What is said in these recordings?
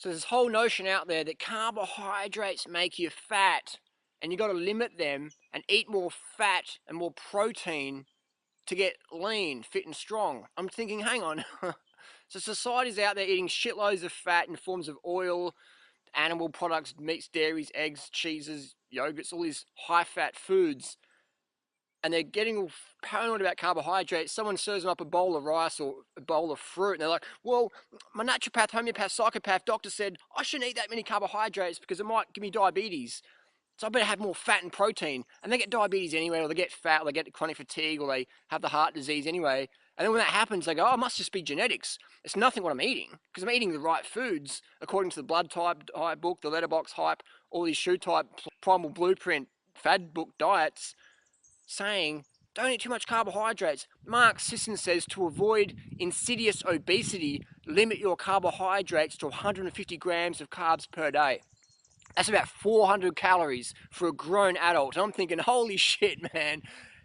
So there's this whole notion out there that carbohydrates make you fat, and you got to limit them and eat more fat and more protein to get lean, fit, and strong. I'm thinking, hang on. So society's out there eating shitloads of fat in forms of oil, animal products, meats, dairies, eggs, cheeses, yogurts, all these high-fat foods, and they're getting all paranoid about carbohydrates. Someone serves them up a bowl of rice or a bowl of fruit, and they're like, well, my naturopath, homeopath, psychopath doctor said I shouldn't eat that many carbohydrates because it might give me diabetes. So I better have more fat and protein. And they get diabetes anyway, or they get fat, or they get chronic fatigue, or they have the heart disease anyway. And then when that happens, they go, oh, it must just be genetics. It's nothing what I'm eating, because I'm eating the right foods according to the blood type book, the letterbox hype, all these shoe type, primal blueprint, fad book diets, saying don't eat too much carbohydrates. Mark Sisson says to avoid insidious obesity, limit your carbohydrates to 150 grams of carbs per day. That's about 400 calories for a grown adult. And I'm thinking, holy shit, man.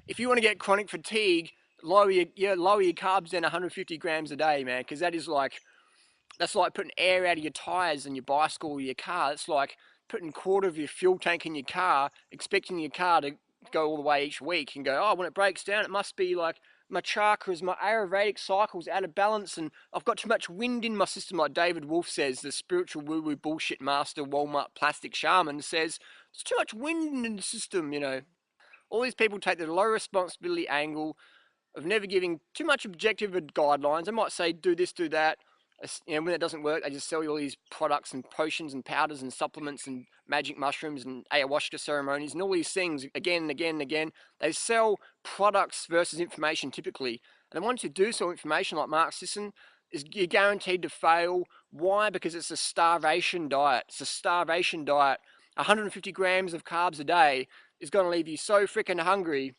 If you want to get chronic fatigue, lower your carbs down 150 grams a day, man. Because that's like putting air out of your tires in your bicycle or your car. It's like putting a quarter of your fuel tank in your car, expecting your car to go all the way each week and go, oh, when it breaks down, it must be like my chakras, my Ayurvedic cycle's out of balance and I've got too much wind in my system, like David Wolf says, the spiritual woo-woo bullshit master, Walmart plastic shaman says, there's too much wind in the system, you know. All these people take the low responsibility angle of never giving too much objective guidelines. They might say, do this, do that. You know, when it doesn't work, they just sell you all these products and potions and powders and supplements and magic mushrooms and ayahuasca ceremonies and all these things again and again and again. They sell products versus information typically. And once you do sell information like Mark Sisson, you're guaranteed to fail. Why? Because it's a starvation diet. It's a starvation diet. 150 grams of carbs a day is going to leave you so freaking hungry.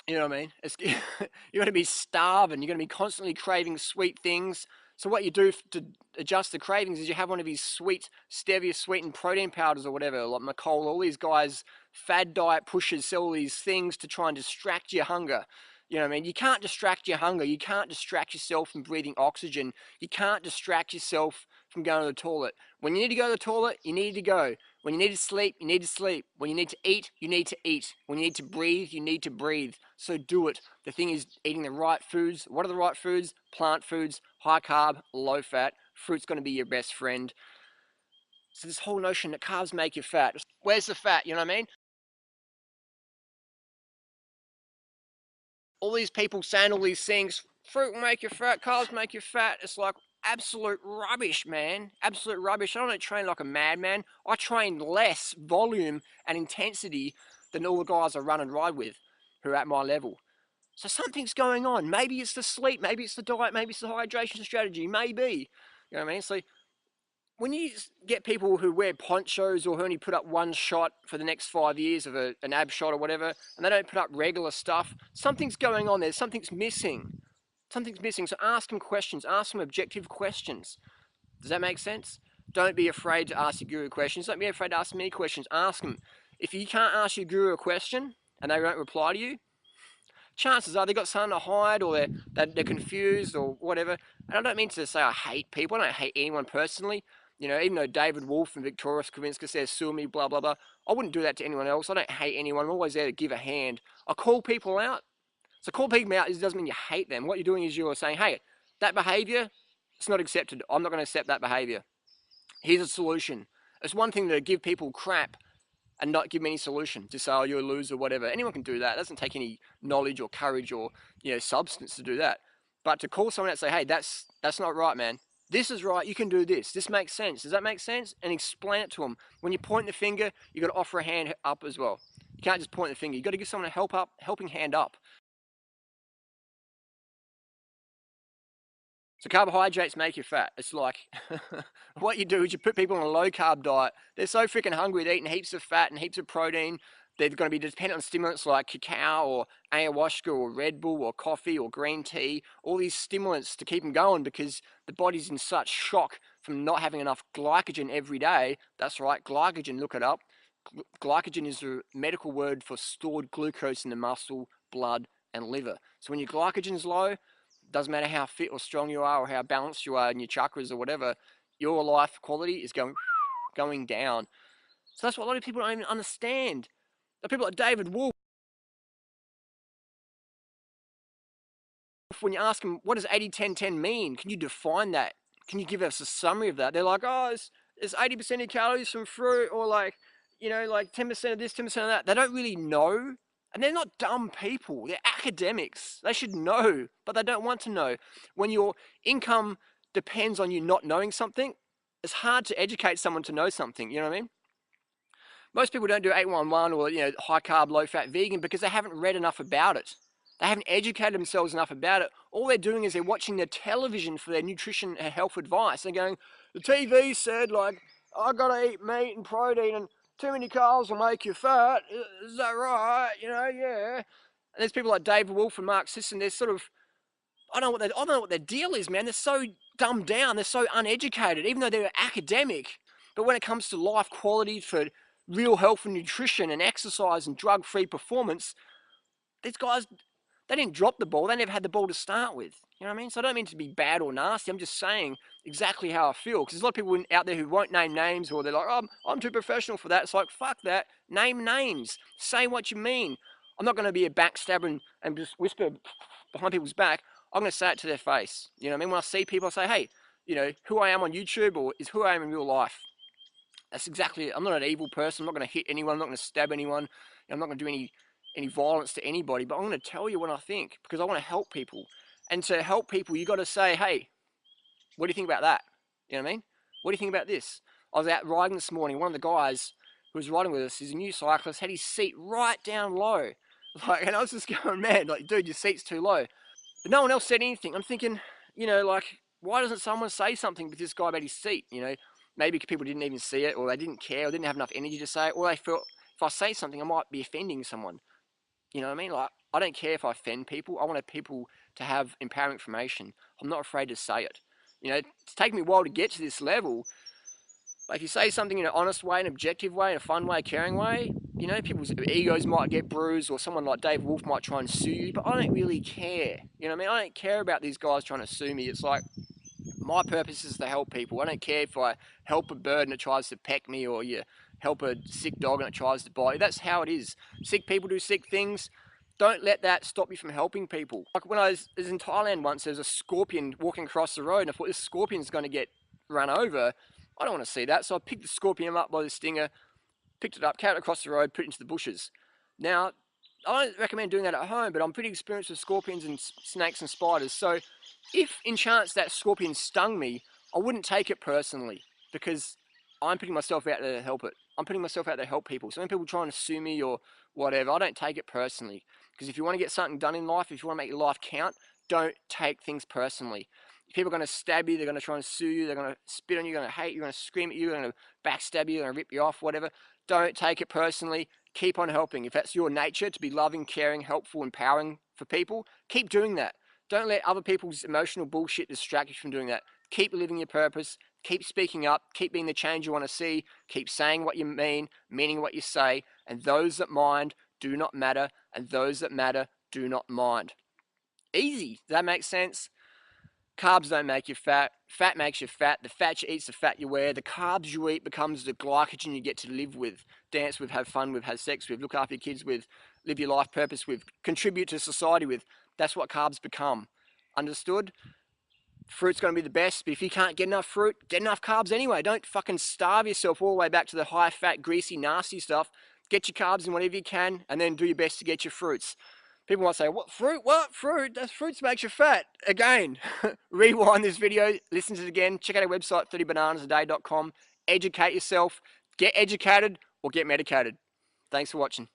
You know what I mean? You're going to be starving. You're going to be constantly craving sweet things. So what you do to adjust the cravings is you have one of these sweet, stevia sweetened protein powders or whatever, like McCall, all these guys, fad diet pushers sell all these things to try and distract your hunger. You know what I mean? You can't distract your hunger. You can't distract yourself from breathing oxygen. You can't distract yourself from going to the toilet. When you need to go to the toilet, you need to go. When you need to sleep, you need to sleep. When you need to eat, you need to eat. When you need to breathe, you need to breathe. So do it. The thing is eating the right foods. What are the right foods? Plant foods, high carb, low fat. Fruit's going to be your best friend. So this whole notion that carbs make you fat. Where's the fat? You know what I mean? All these people saying all these things. Fruit will make you fat. Carbs make you fat. It's like absolute rubbish, man. Absolute rubbish. I don't train like a madman. I train less volume and intensity than all the guys I run and ride with who are at my level. So something's going on. Maybe it's the sleep, maybe it's the diet, maybe it's the hydration strategy, maybe. You know what I mean? So when you get people who wear ponchos or who only put up one shot for the next 5 years of an ab shot or whatever, and they don't put up regular stuff, something's going on there. Something's missing. Something's missing. So ask them questions. Ask them objective questions. Does that make sense? Don't be afraid to ask your guru questions. Don't be afraid to ask me questions. Ask them. If you can't ask your guru a question and they don't reply to you, chances are they've got something to hide or they're confused or whatever. And I don't mean to say I hate people. I don't hate anyone personally. You know, even though David Wolf and Victoria Skowinska says sue me, blah, blah, blah. I wouldn't do that to anyone else. I don't hate anyone. I'm always there to give a hand. I call people out. So call people out doesn't mean you hate them. What you're doing is you're saying, hey, that behavior, it's not accepted. I'm not going to accept that behavior. Here's a solution. It's one thing to give people crap and not give them any solution. Just say, oh, you're a loser, whatever. Anyone can do that. It doesn't take any knowledge or courage or substance to do that. But to call someone out and say, hey, that's not right, man. This is right. You can do this. This makes sense. Does that make sense? And explain it to them. When you point the finger, you got to offer a hand up as well. You can't just point the finger. You got to give someone a helping hand up. So carbohydrates make you fat. It's like what you do is you put people on a low carb diet. They're so freaking hungry. They're eating heaps of fat and heaps of protein. They're going to be dependent on stimulants like cacao or ayahuasca or Red Bull or coffee or green tea, all these stimulants to keep them going because the body's in such shock from not having enough glycogen every day. That's right, glycogen, look it up. Glycogen is the medical word for stored glucose in the muscle, blood, and liver. So when your glycogen's low, doesn't matter how fit or strong you are or how balanced you are in your chakras or whatever, your life quality is going down. So that's what a lot of people don't even understand. The people like David Wolf, when you ask them, what does 80-10-10 mean? Can you define that? Can you give us a summary of that? They're like, oh, it's 80% of your calories from fruit, or like, like 10% of this, 10% of that. They don't really know. And they're not dumb people. They're academics. They should know, but they don't want to know. When your income depends on you not knowing something, it's hard to educate someone to know something. You know what I mean? Most people don't do 811 or high carb, low fat vegan because they haven't read enough about it. They haven't educated themselves enough about it. All they're doing is they're watching their television for their nutrition and health advice. They're going, the TV said, like, I gotta eat meat and protein, and too many carbs will make you fat. Is that right? Yeah. And there's people like David Wolf and Mark Sisson. They're sort of, I don't know what their deal is, man. They're so dumbed down. They're so uneducated, even though they're academic. But when it comes to life quality for real health and nutrition and exercise and drug-free performance, these guys, they didn't drop the ball. They never had the ball to start with. You know what I mean? So I don't mean to be bad or nasty. I'm just saying exactly how I feel. Because there's a lot of people out there who won't name names, or they're like, oh, I'm too professional for that. It's like, fuck that. Name names. Say what you mean. I'm not going to be a backstabber and just whisper behind people's back. I'm going to say it to their face. You know what I mean? When I see people, I say, hey, who I am on YouTube or is who I am in real life. That's exactly it. I'm not an evil person. I'm not going to hit anyone. I'm not going to stab anyone. I'm not going to do any violence to anybody. But I'm going to tell you what I think because I want to help people. And to help people, you got to say, hey, what do you think about that? You know what I mean? What do you think about this? I was out riding this morning. One of the guys who was riding with us, he's a new cyclist, had his seat right down low. And I was just going, man, like, dude, your seat's too low. But no one else said anything. I'm thinking, like, why doesn't someone say something with this guy about his seat? Maybe people didn't even see it, or they didn't care, or didn't have enough energy to say it, or they felt if I say something, I might be offending someone. You know what I mean? Like, I don't care if I offend people. I want people to have empowering information. I'm not afraid to say it. It's taken me a while to get to this level. But if you say something in an honest way, an objective way, in a fun way, a caring way, people's egos might get bruised, or someone like Dave Wolf might try and sue you, but I don't really care. You know what I mean? I don't care about these guys trying to sue me. It's like, my purpose is to help people. I don't care if I help a bird and it tries to peck me, or you help a sick dog and it tries to bite you. That's how it is. Sick people do sick things. Don't let that stop you from helping people. Like when I was in Thailand once, there was a scorpion walking across the road, and I thought this scorpion's going to get run over. I don't want to see that. So I picked the scorpion up by the stinger, picked it up, carried it across the road, put it into the bushes. Now, I don't recommend doing that at home, but I'm pretty experienced with scorpions and snakes and spiders. So if in chance that scorpion stung me, I wouldn't take it personally because I'm putting myself out there to help it. I'm putting myself out there to help people. So when people trying to sue me or whatever, I don't take it personally. Because if you want to get something done in life, if you want to make your life count, don't take things personally. If people are going to stab you, they're going to try and sue you, they're going to spit on you, they're going to hate you, they're going to scream at you, they're going to backstab you, they're going to rip you off, whatever. Don't take it personally. Keep on helping. If that's your nature, to be loving, caring, helpful, empowering for people, keep doing that. Don't let other people's emotional bullshit distract you from doing that. Keep living your purpose. Keep speaking up. Keep being the change you want to see. Keep saying what you mean, meaning what you say. And those that mind do not matter, and those that matter do not mind. Easy. Does that make sense? Carbs don't make you fat. Fat makes you fat. The fat you eat's the fat you wear. The carbs you eat becomes the glycogen you get to live with, dance with, have fun with, have sex with, look after your kids with, live your life purpose with, contribute to society with. That's what carbs become. Understood? Fruit's going to be the best, but if you can't get enough fruit, get enough carbs anyway. Don't fucking starve yourself all the way back to the high fat, greasy, nasty stuff. Get your carbs in whatever you can, and then do your best to get your fruits. People might say, what fruit? What fruit? That fruits makes you fat. Again, rewind this video, listen to it again, check out our website, 30bananasaday.com. Educate yourself, get educated, or get medicated. Thanks for watching.